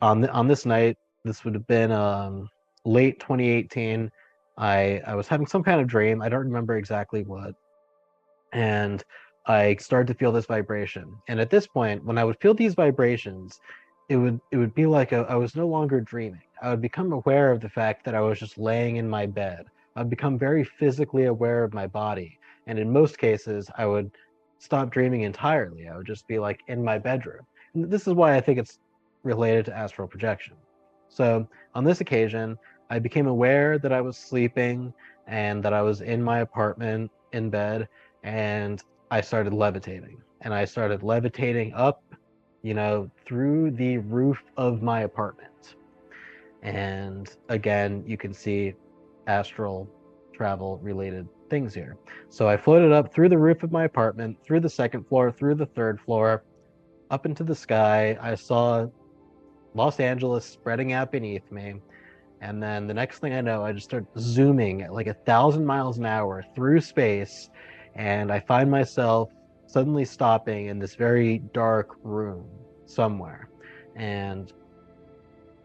on this night, this would have been late 2018. I was having some kind of dream. I don't remember exactly what, and I started to feel this vibration. And at this point, when I would feel these vibrations, it would be like I was no longer dreaming. I would become aware of the fact that I was just laying in my bed. I'd become very physically aware of my body, and in most cases, I would stop dreaming entirely. I would just be like in my bedroom. And this is why I think it's related to astral projection. So on this occasion, I became aware that I was sleeping and that I was in my apartment in bed, and I started levitating. And I started levitating up, through the roof of my apartment. And again, you can see astral travel related things here. So I floated up through the roof of my apartment, through the second floor, through the third floor, up into the sky. I saw Los Angeles spreading out beneath me. And then the next thing I know, I just start zooming at like 1,000 miles an hour through space. And I find myself suddenly stopping in this very dark room somewhere. And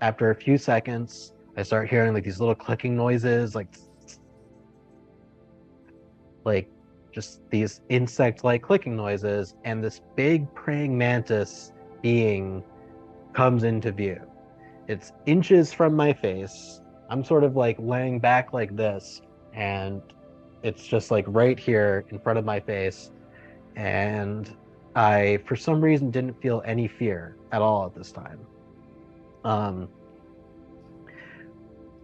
after a few seconds, I start hearing like these little clicking noises, like just these insect-like clicking noises, and this big praying mantis being comes into view. It's inches from my face. I'm sort of like laying back like this, and it's just like right here in front of my face. And I, for some reason, didn't feel any fear at all at this time. Um,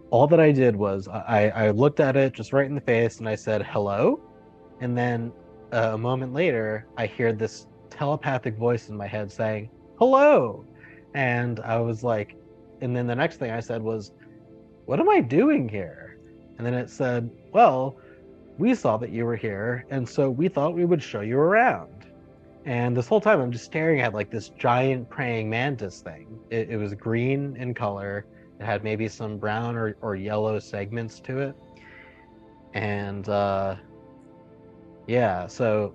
all that I did was I looked at it just right in the face and I said, hello. And then a moment later, I hear this telepathic voice in my head saying, hello. And I was like, and then the next thing I said was, what am I doing here? And then it said, well, we saw that you were here, and so we thought we would show you around. And this whole time, I'm just staring at like this giant praying mantis thing. It was green in color. It had maybe some brown or yellow segments to it. And yeah, so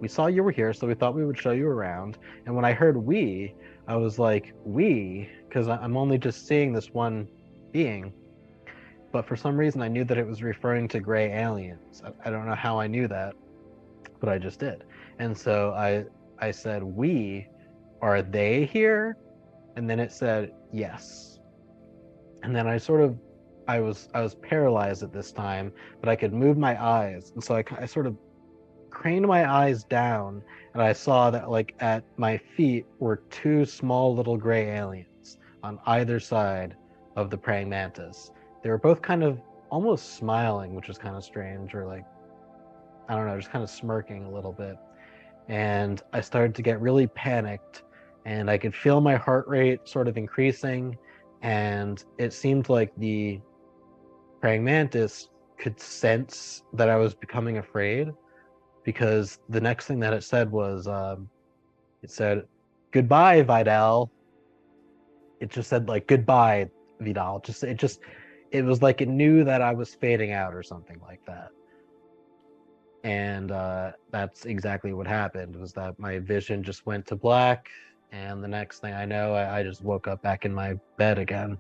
we saw you were here, so we thought we would show you around. And when I heard we, I was like, we, because I'm only just seeing this one being. But for some reason, I knew that it was referring to gray aliens. I don't know how I knew that, but I just did. And so I said, we, are they here? And then it said, yes. And then I was paralyzed at this time, but I could move my eyes. And so I sort of craned my eyes down, and I saw that like at my feet were two small little gray aliens on either side of the praying mantis. They were both kind of almost smiling, which was kind of strange, or like, I don't know, just kind of smirking a little bit. And I started to get really panicked, and I could feel my heart rate sort of increasing, and it seemed like the praying mantis could sense that I was becoming afraid, because the next thing that it said was, it said, "Goodbye, Vidal." It just said like "Goodbye, Vidal." It was like it knew that I was fading out or something like that. And that's exactly what happened. Was that my vision just went to black, and the next thing I know, I just woke up back in my bed again.